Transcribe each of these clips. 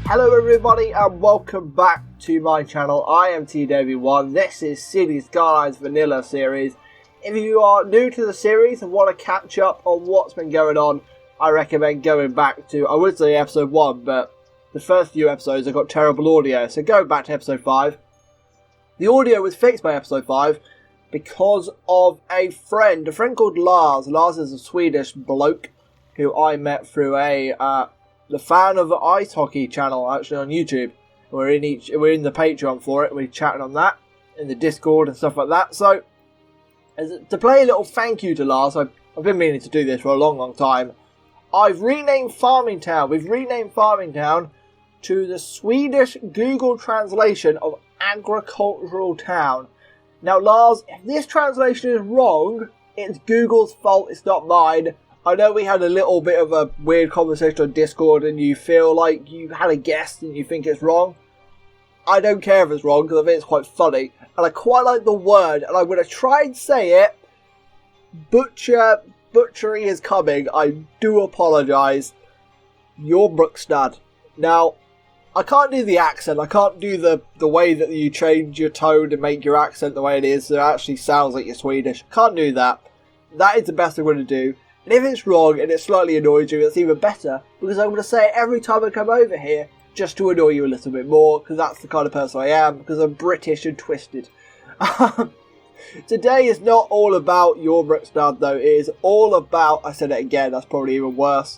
Hello everybody and welcome back to my channel. I am TW1. This is Skylines Vanilla Series. If you are new to the series and want to catch up on what's been going on, I recommend going back to, I would say episode 1, but the first few episodes I got terrible audio, so go back to episode 5. The audio was fixed by episode 5 because of a friend called Lars. Lars is a Swedish bloke who I met through the fan of the ice hockey channel actually on YouTube. We're in the Patreon for it. We're chatting on that in the Discord and stuff like that. So to play a little thank you to Lars, I've been meaning to do this for a long time. I've renamed Farming Town. We've renamed Farming Town to the Swedish Google translation of agricultural town. Now Lars, if this translation is wrong, it's Google's fault, it's not mine. I know we had a little bit of a weird conversation on Discord and you feel like you had a guess and you think it's wrong. I don't care if it's wrong because I think it's quite funny. And I quite like the word and I'm going to try and say it. Butchery is coming. I do apologise. Your Brookstad. Now, I can't do the accent. I can't do the way that you change your tone and make your accent the way it is so it actually sounds like you're Swedish. Can't do that. That is the best I'm going to do. And if it's wrong and it slightly annoys you, it's even better because I'm going to say it every time I come over here just to annoy you a little bit more because that's the kind of person I am because I'm British and twisted. Today is not all about your Brookstad though, it is all about, I said it again, that's probably even worse.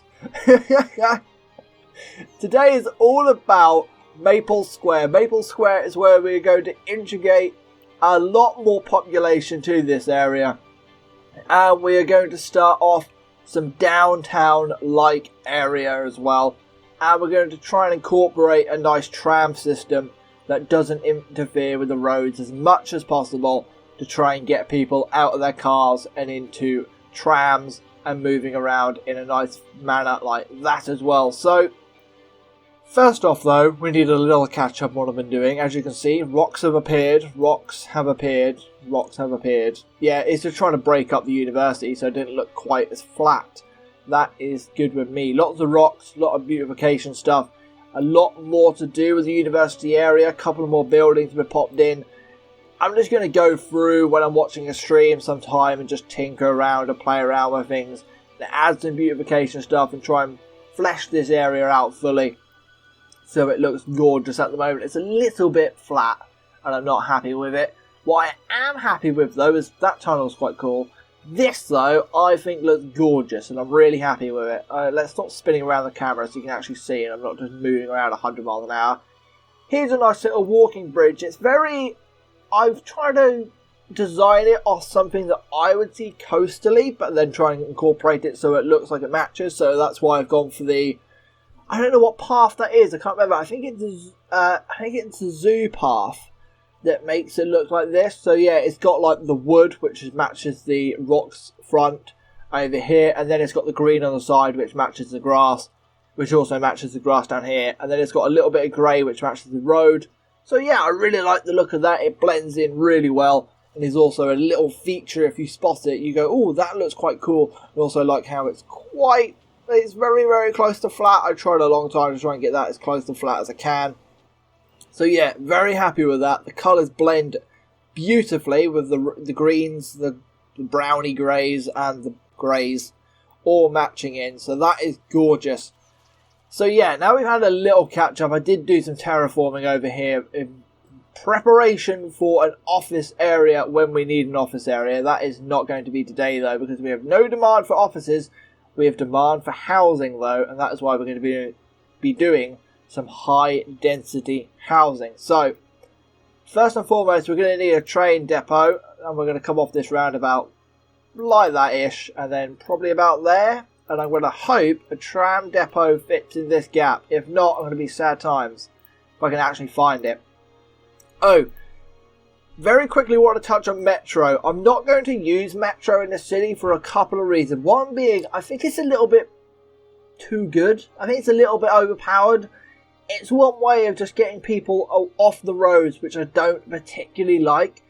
Today is all about Maple Square. Maple Square is where we're going to integrate a lot more population to this area. And we are going to start off some downtown-like area as well. And we're going to try and incorporate a nice tram system that doesn't interfere with the roads as much as possible to try and get people out of their cars and into trams and moving around in a nice manner like that as well. So, first off though, we need a little catch up on what I've been doing. As you can see, rocks have appeared. Yeah, it's just trying to break up the university so it didn't look quite as flat. That is good with me. Lots of rocks, a lot of beautification stuff. A lot more to do with the university area. A couple of more buildings have been popped in. I'm just going to go through when I'm watching a stream sometime and just tinker around and play around with things. And add some beautification stuff and try and flesh this area out fully. So it looks gorgeous at the moment. It's a little bit flat and I'm not happy with it. What I am happy with though is that tunnel's quite cool. This though I think looks gorgeous and I'm really happy with it. Let's stop spinning around the camera so you can actually see and I'm not just moving around 100 miles an hour. Here's a nice little walking bridge. It's very... I've tried to design it off something that I would see coastally but then try and incorporate it so it looks like it matches. So that's why I've gone for the... I don't know what path that is. I can't remember. I think it's a zoo path that makes it look like this. So yeah, it's got like the wood, which matches the rocks front over here, and then it's got the green on the side, which matches the grass, which also matches the grass down here, and then it's got a little bit of grey, which matches the road. So yeah, I really like the look of that. It blends in really well, and there's also a little feature. If you spot it, you go, "Oh, that looks quite cool." I also like how it's very, very close to flat. I tried a long time to try and get that as close to flat as I can. So yeah, very happy with that. The colours blend beautifully with the greens, the browny greys and the greys all matching in. So that is gorgeous. So yeah, now we've had a little catch up. I did do some terraforming over here in preparation for an office area when we need an office area. That is not going to be today though because we have no demand for offices. We have demand for housing though, and that is why we're going to be doing some high density housing. So, first and foremost, we're going to need a train depot, and we're going to come off this roundabout like that-ish, and then probably about there, and I'm going to hope a tram depot fits in this gap. If not, I'm going to be sad times if I can actually find it. Oh, very quickly want to touch on Metro. I'm not going to use Metro in the city for a couple of reasons. One being, I think it's a little bit too good. I think it's a little bit overpowered. It's one way of just getting people off the roads, which I don't particularly like.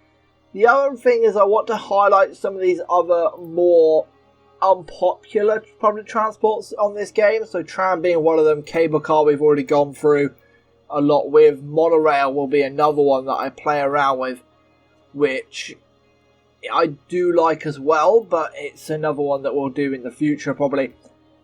The other thing is I want to highlight some of these other more unpopular public transports on this game. So tram being one of them, cable car we've already gone through. a lot with. Monorail will be another one that I play around with, which I do like as well, but it's another one that we'll do in the future probably.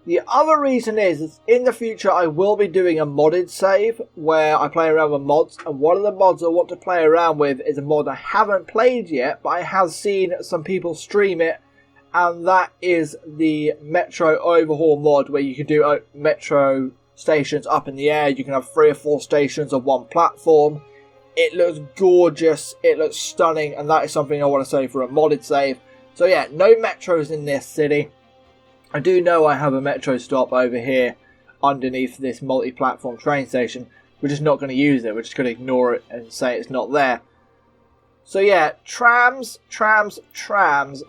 The other reason is in the future I will be doing a modded save where I play around with mods, and one of the mods I want to play around with is a mod I haven't played yet, but I have seen some people stream it, and that is the Metro Overhaul mod, where you can do metro stations up in the air. You can have 3 or 4 stations on one platform. It looks gorgeous, it looks stunning, and that is something I want to save for a modded save. So yeah, no metros in this city. I do know I have a metro stop over here underneath this multi-platform train station. We're just not going to use it, we're just going to ignore it and say it's not there. So yeah, trams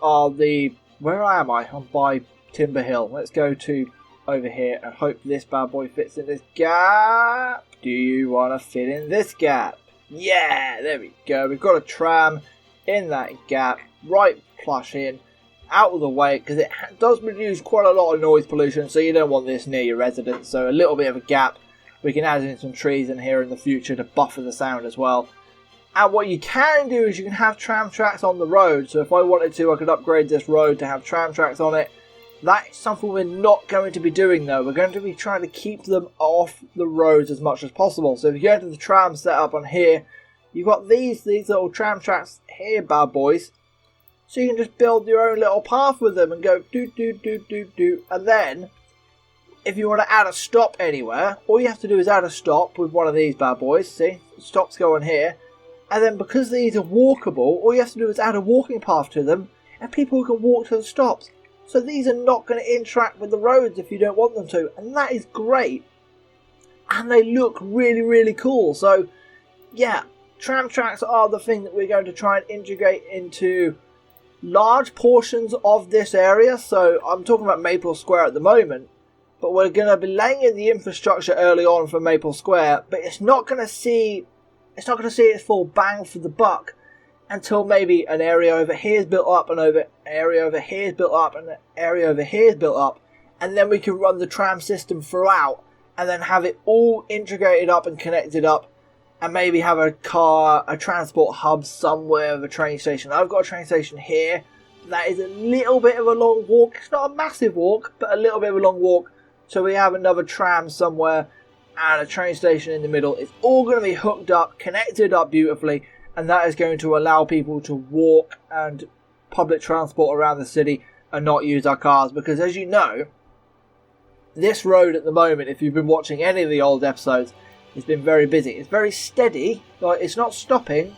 are the... Where am I? I'm by Timber Hill. Let's go to over here and hope this bad boy fits in this gap. Do you want to fit in this gap? Yeah, there we go. We've got a tram in that gap, right plush in, out of the way, because it does produce quite a lot of noise pollution, so you don't want this near your residence. So a little bit of a gap. We can add in some trees in here in the future to buffer the sound as well. And what you can do is you can have tram tracks on the road. So if I wanted to, I could upgrade this road to have tram tracks on it. That is something we're not going to be doing though. We're going to be trying to keep them off the roads as much as possible. So if you go into the tram setup on here, you've got these little tram tracks here, bad boys. So you can just build your own little path with them and go do do do do do. And then, if you want to add a stop anywhere, all you have to do is add a stop with one of these bad boys. See, stops go on here. And then because these are walkable, all you have to do is add a walking path to them, and people can walk to the stops. So these are not going to interact with the roads if you don't want them to, and that is great. And they look really, really cool. So yeah, tram tracks are the thing that we're going to try and integrate into large portions of this area. So I'm talking about Maple Square at the moment, but we're going to be laying in the infrastructure early on for Maple Square, but it's not going to see its full bang for the buck until maybe an area over here is built up, and area over here is built up, and an area over here is built up, and then we can run the tram system throughout, and then have it all integrated up and connected up, and maybe have a transport hub somewhere with a train station. I've got a train station here. That is a little bit of a long walk. It's not a massive walk, but a little bit of a long walk. So we have another tram somewhere and a train station in the middle. It's all going to be hooked up, connected up beautifully, and that is going to allow people to walk and public transport around the city and not use our cars. Because as you know, this road at the moment, if you've been watching any of the old episodes, it's been very busy. It's very steady, like it's not stopping,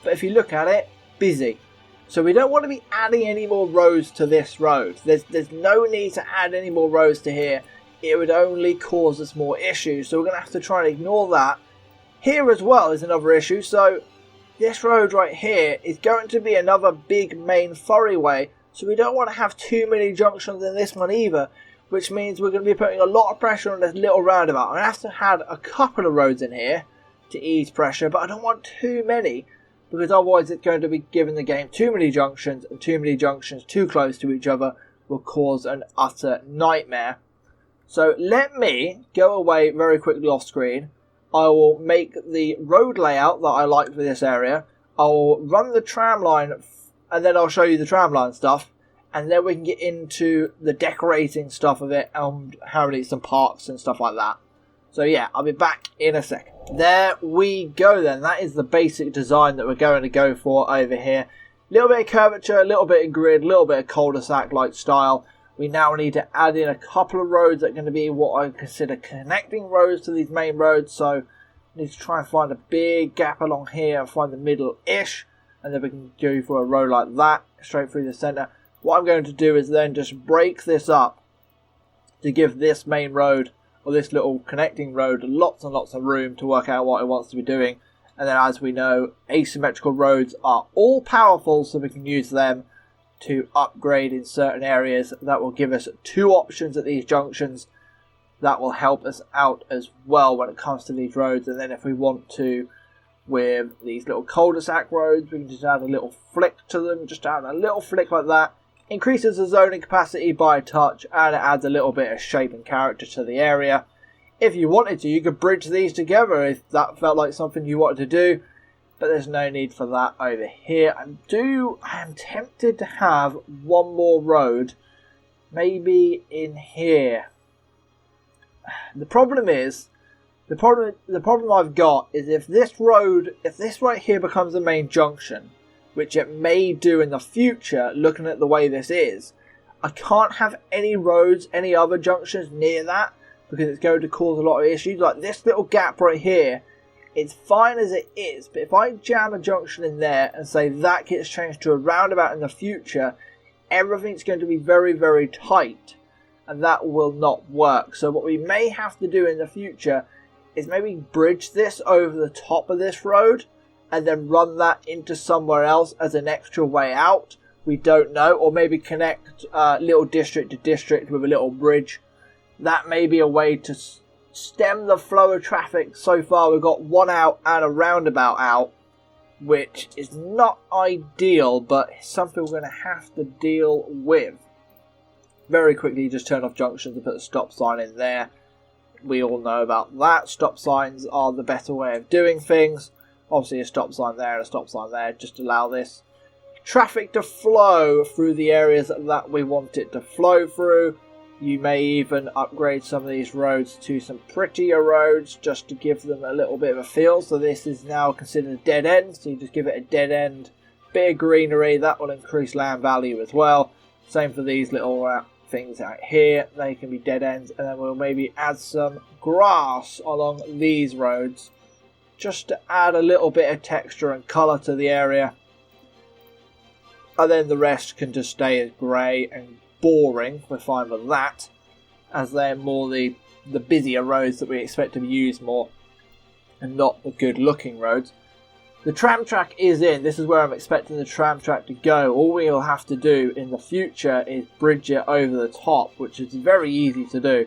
but if you look at it, busy. So we don't want to be adding any more roads to this road. There's no need to add any more roads to here. It would only cause us more issues, so we're going to have to try and ignore that. Here as well is another issue. So this road right here is going to be another big main thoroughway, so we don't want to have too many junctions in this one either, which means we're going to be putting a lot of pressure on this little roundabout. I'm going to have to add a couple of roads in here to ease pressure, but I don't want too many, because otherwise it's going to be giving the game too many junctions, and too many junctions too close to each other will cause an utter nightmare. So let me go away very quickly off screen. I will make the road layout that I like for this area. I'll run the tram line, and then I'll show you the tram line stuff. And then we can get into the decorating stuff of it and how it needs some parks and stuff like that. So yeah, I'll be back in a second. There we go then. That is the basic design that we're going to go for over here. A little bit of curvature, a little bit of grid, a little bit of cul-de-sac-like style. We now need to add in a couple of roads that are going to be what I consider connecting roads to these main roads. So I need to try and find a big gap along here and find the middle-ish. And then we can go for a road like that, straight through the centre. What I'm going to do is then just break this up to give this main road, or this little connecting road, lots and lots of room to work out what it wants to be doing. And then, as we know, asymmetrical roads are all powerful, so we can use them to upgrade in certain areas. That will give us 2 options at these junctions. That will help us out as well when it comes to these roads. And then if we want to, with these little cul-de-sac roads, we can just add a little flick to them, just add a little flick like that. Increases the zoning capacity by a touch, and it adds a little bit of shape and character to the area. If you wanted to, you could bridge these together if that felt like something you wanted to do, but there's no need for that over here. I am tempted to have one more road, maybe in here. The problem I've got is if this right here becomes the main junction, which it may do in the future, looking at the way this is, I can't have any roads, any other junctions near that, because it's going to cause a lot of issues. Like this little gap right here, it's fine as it is, but if I jam a junction in there and say that gets changed to a roundabout in the future, everything's going to be very, very tight, and that will not work. So what we may have to do in the future is maybe bridge this over the top of this road and then run that into somewhere else as an extra way out. We don't know. Or maybe connect little district to district with a little bridge. That may be a way to stem the flow of traffic. So far we've got one out and a roundabout out, which is not ideal, but it's something we're going to have to deal with. Very quickly just turn off junctions and put a stop sign in there. We all know about that. Stop signs are the better way of doing things. Obviously a stop sign there and a stop sign there, just allow this traffic to flow through the areas that we want it to flow through. You may even upgrade some of these roads to some prettier roads just to give them a little bit of a feel. So this is now considered a dead end, so you just give it a dead end, bit of greenery, that will increase land value as well. Same for these little things out here, they can be dead ends, and then we'll maybe add some grass along these roads just to add a little bit of texture and colour to the area. And then the rest can just stay as grey and boring. We're fine with that, as they're more the busier roads that we expect to be used more and not the good looking roads. The tram track is in. This is where I'm expecting the tram track to go. All we'll have to do in the future is bridge it over the top, which is very easy to do.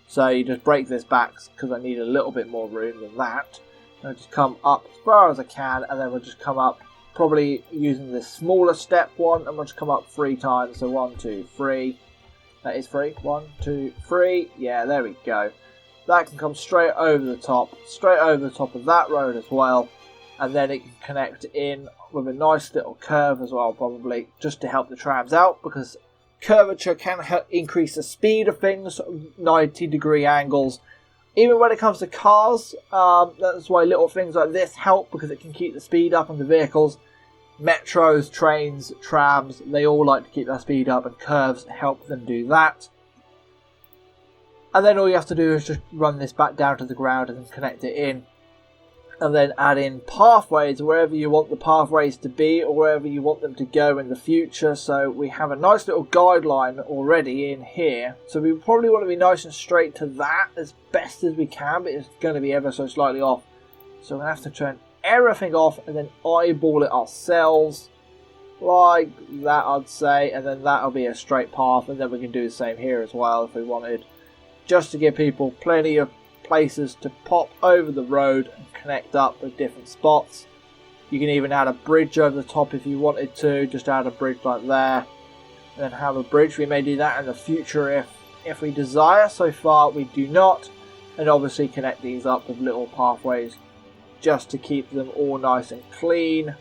So you just break this back because I need a little bit more room than that. I'll just come up as far as I can, and then we'll just come up, probably using this smaller step one, and we'll just come up 3 times. So 1, 2, 3. That is 3. 1, 2, 3. Yeah, there we go. That can come straight over the top of that road as well. And then it can connect in with a nice little curve as well, probably, just to help the trams out, because curvature can increase the speed of things, 90-degree angles. Even when it comes to cars, that's why little things like this help, because it can keep the speed up on the vehicles. Metros, trains, trams, they all like to keep their speed up, and curves help them do that. And then all you have to do is just run this back down to the ground and then connect it in. And then add in pathways wherever you want the pathways to be, or wherever you want them to go in the future. So we have a nice little guideline already in here. So we probably want to be nice and straight to that as best as we can, but it's going to be ever so slightly off. So we're going to have to turn everything off and then eyeball it ourselves. Like that, I'd say. And then that'll be a straight path. And then we can do the same here as well if we wanted. Just to give people plenty of places to pop over the road and connect up with different spots. You can even add a bridge over the top if you wanted to, just add a bridge like there and then have a bridge. We may do that in the future if we desire. So far we do not, and obviously connect these up with little pathways just to keep them all nice and clean.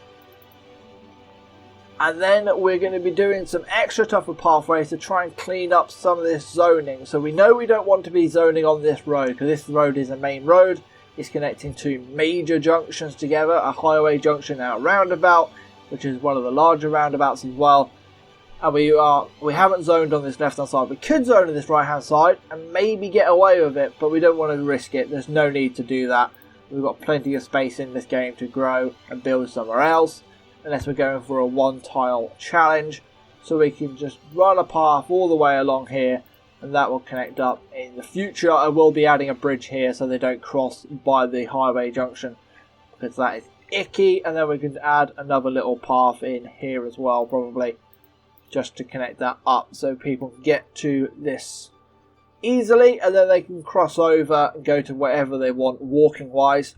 And then we're going to be doing some extra tougher pathways to try and clean up some of this zoning. So we know we don't want to be zoning on this road, because this road is a main road. It's connecting 2 major junctions together, a highway junction and a roundabout, which is one of the larger roundabouts as well. And we haven't zoned on this left hand side. We could zone on this right hand side and maybe get away with it, but we don't want to risk it. There's no need to do that. We've got plenty of space in this game to grow and build somewhere else, unless we're going for a 1-tile challenge. So we can just run a path all the way along here, and that will connect up. In the future I will be adding a bridge here so they don't cross by the highway junction, because that is icky. And then we can add another little path in here as well, probably, just to connect that up so people can get to this easily, and then they can cross over and go to wherever they want walking wise.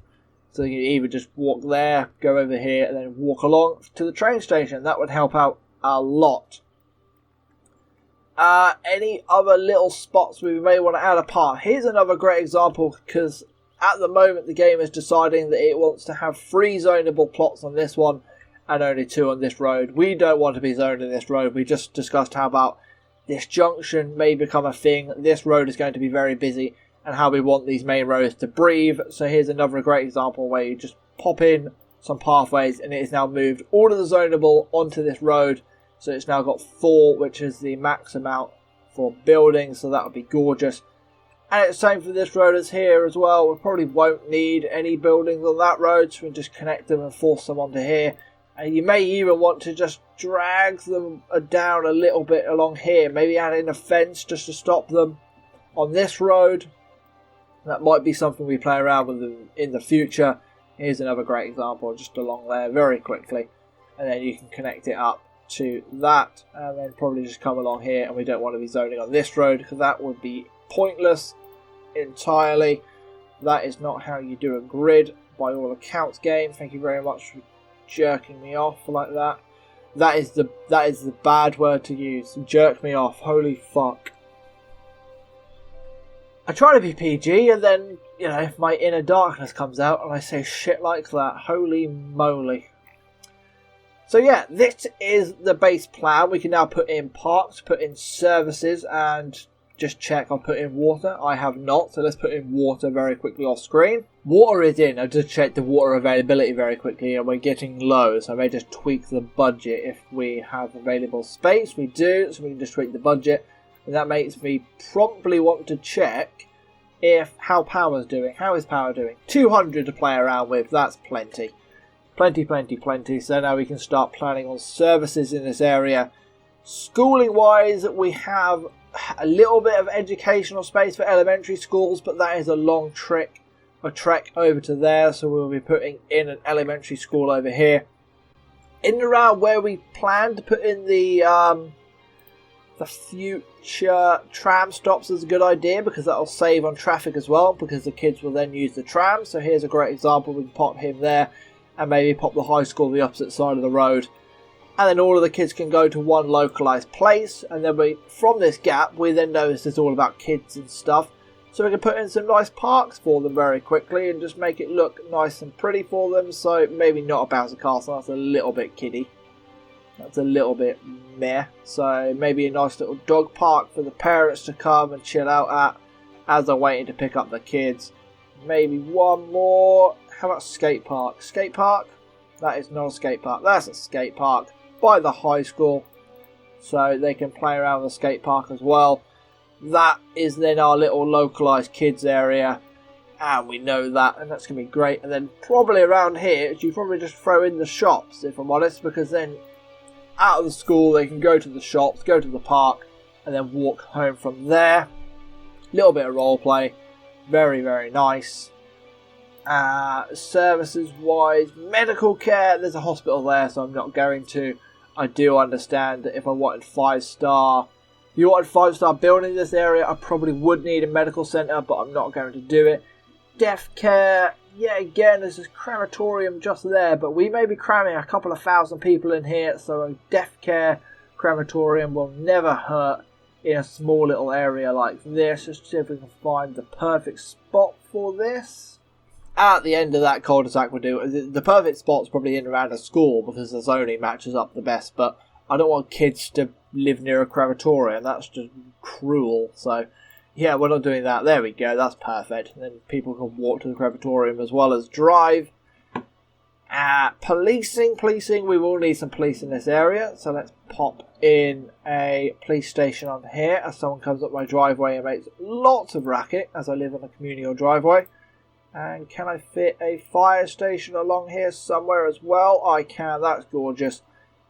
So you can either just walk there, go over here, and then walk along to the train station. That would help out a lot. Any other little spots we may want to add apart? Here's another great example, because at the moment the game is deciding that it wants to have 3 zonable plots on this one and only 2 on this road. We don't want to be zoned in this road. We just discussed how about this junction may become a thing. This road is going to be very busy, and how we want these main roads to breathe. So here's another great example where you just pop in some pathways and it is now moved all of the zonable onto this road. So it's now got 4, which is the max amount for buildings, so that would be gorgeous. And it's the same for this road as here as well. We probably won't need any buildings on that road, so we can just connect them and force them onto here. And you may even want to just drag them down a little bit along here. Maybe add in a fence just to stop them on this road. That might be something we play around with in the future. Here's another great example just along there very quickly. And then you can connect it up to that, and then probably just come along here. And we don't want to be zoning on this road because that would be pointless entirely. That is not how you do a grid by all accounts, game. Thank you very much for jerking me off like that. That is the bad word to use. Jerk me off. Holy fuck. I try to be PG, and then, you know, if my inner darkness comes out and I say shit like that, holy moly. So yeah, this is the base plan. We can now put in parks, put in services, and just check I've put in water. I have not, so let's put in water very quickly off screen. Water is in. I just checked the water availability very quickly, and we're getting low, so I may just tweak the budget if we have available space. We do, so we can just tweak the budget. And that makes me promptly want to check how power's doing. How is power doing? 200 to play around with. That's plenty. Plenty. So now we can start planning on services in this area. Schooling wise, we have a little bit of educational space for elementary schools, but that is a long trek over to there. So we'll be putting in an elementary school over here. In and around where we plan to put in the future tram stops is a good idea, because that'll save on traffic as well, because the kids will then use the tram. So here's a great example. We can pop him there and maybe pop the high school the opposite side of the road, and then all of the kids can go to one localized place. And then from this gap we then notice it's all about kids and stuff, so we can put in some nice parks for them very quickly and just make it look nice and pretty for them. So maybe not a bouncy castle, that's a little bit kiddie. That's a little bit meh. So maybe a nice little dog park for the parents to come and chill out at as they're waiting to pick up the kids. Maybe one more. How about skate park? Skate park? That is not a skate park. That's a skate park by the high school, so they can play around the skate park as well. That is then our little localized kids area, and we know that, and that's going to be great. And then probably around here, you probably just throw in the shops, if I'm honest, because then out of the school they can go to the shops, go to the park, and then walk home from there. Little bit of role play, very nice. Services wise, medical care, there's a hospital there, so I'm not going to. I do understand that if I wanted 5-star, if you wanted 5-star building in this area, I probably would need a medical centre, but I'm not going to do it. Death care, yeah, again, there's this crematorium just there, but we may be cramming a couple of thousand people in here, so a death care crematorium will never hurt in a small little area like this. Just see if we can find the perfect spot for this. At the end of that cul-de-sac we'll do. The perfect spot's probably in around a school, because the zoning matches up the best, but I don't want kids to live near a crematorium. That's just cruel. So yeah, we're not doing that. There we go, that's perfect. And then people can walk to the crematorium as well as drive. Policing, we will need some police in this area, so let's pop in a police station on here as someone comes up my driveway and makes lots of racket, as I live on a communal driveway. And can I fit a fire station along here somewhere as well? I can. That's gorgeous.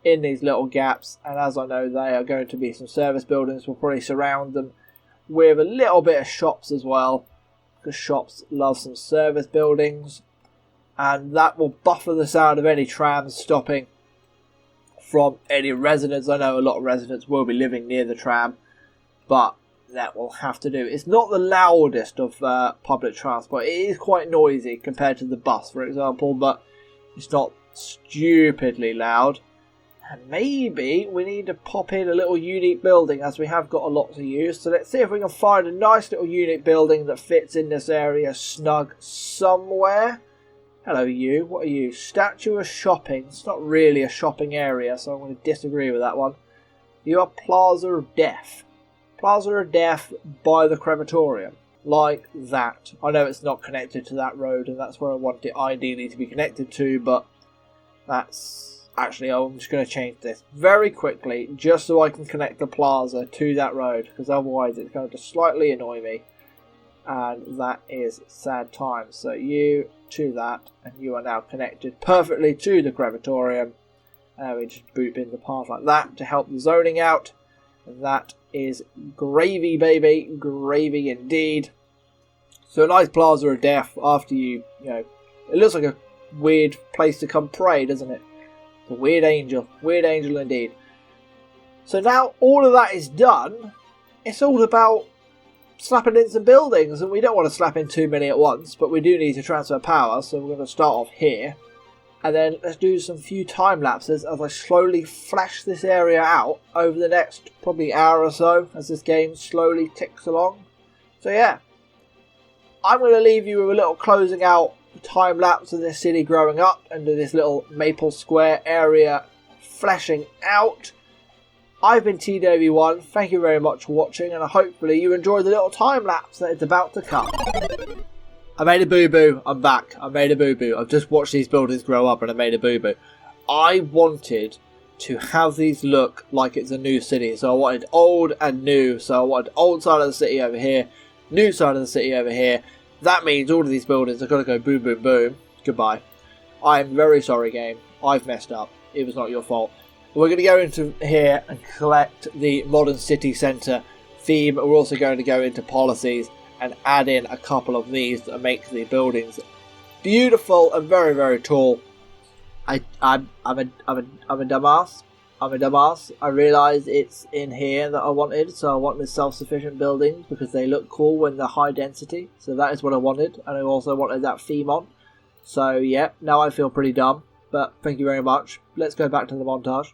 In these little gaps. And as I know, they are going to be some service buildings. We'll probably surround them with a little bit of shops as well, because shops love some service buildings. And that will buffer the sound of any trams stopping from any residents. I know a lot of residents will be living near the tram, but that will have to do. It's not the loudest of public transport. It is quite noisy compared to the bus, for example, but it's not stupidly loud. And maybe we need to pop in a little unique building, as we have got a lot to use. So let's see if we can find a nice little unique building that fits in this area snug somewhere. Hello you, what are you? Statue of shopping. It's not really a shopping area, so I'm going to disagree with that one. You are Plaza of Death. Plaza of Death by the crematorium. Like that. I know it's not connected to that road, and that's where I want it ideally to be connected to, but that's... Actually, I'm just going to change this very quickly, just so I can connect the plaza to that road, because otherwise it's going to slightly annoy me. And that is sad times. So you to that, and you are now connected perfectly to the crematorium. And we just boop in the path like that to help the zoning out. And that is gravy, baby. Gravy indeed. So a nice plaza of death after you know, it looks like a weird place to come pray, doesn't it? A weird angel indeed. So now all of that is done, it's all about slapping in some buildings, and we don't want to slap in too many at once, but we do need to transfer power, so we're going to start off here. And then let's do some few time lapses as I slowly flesh this area out over the next probably hour or so as this game slowly ticks along. So yeah, I'm going to leave you with a little closing out time lapse of this city growing up and this little Maple Square area fleshing out. I've been TW1, thank you very much for watching, and hopefully you enjoyed the little time lapse that is about to come. I made a boo-boo, I'm back, I made a boo-boo. I've just watched these buildings grow up and I made a boo-boo. I wanted to have these look like it's a new city, so I wanted old and new, so I wanted old side of the city over here, new side of the city over here. That means all of these buildings are going to go boom, boom, boom. Goodbye. I am very sorry, game. I've messed up. It was not your fault. We're going to go into here and collect the Modern City Centre theme. We're also going to go into policies and add in a couple of these that make the buildings beautiful and very, very tall. I'm a dumbass. I'm a dumbass. I realise it's in here that I wanted, so I want the self-sufficient buildings because they look cool when they're high density. So that is what I wanted, and I also wanted that theme on. So yeah, now I feel pretty dumb, but thank you very much. Let's go back to the montage.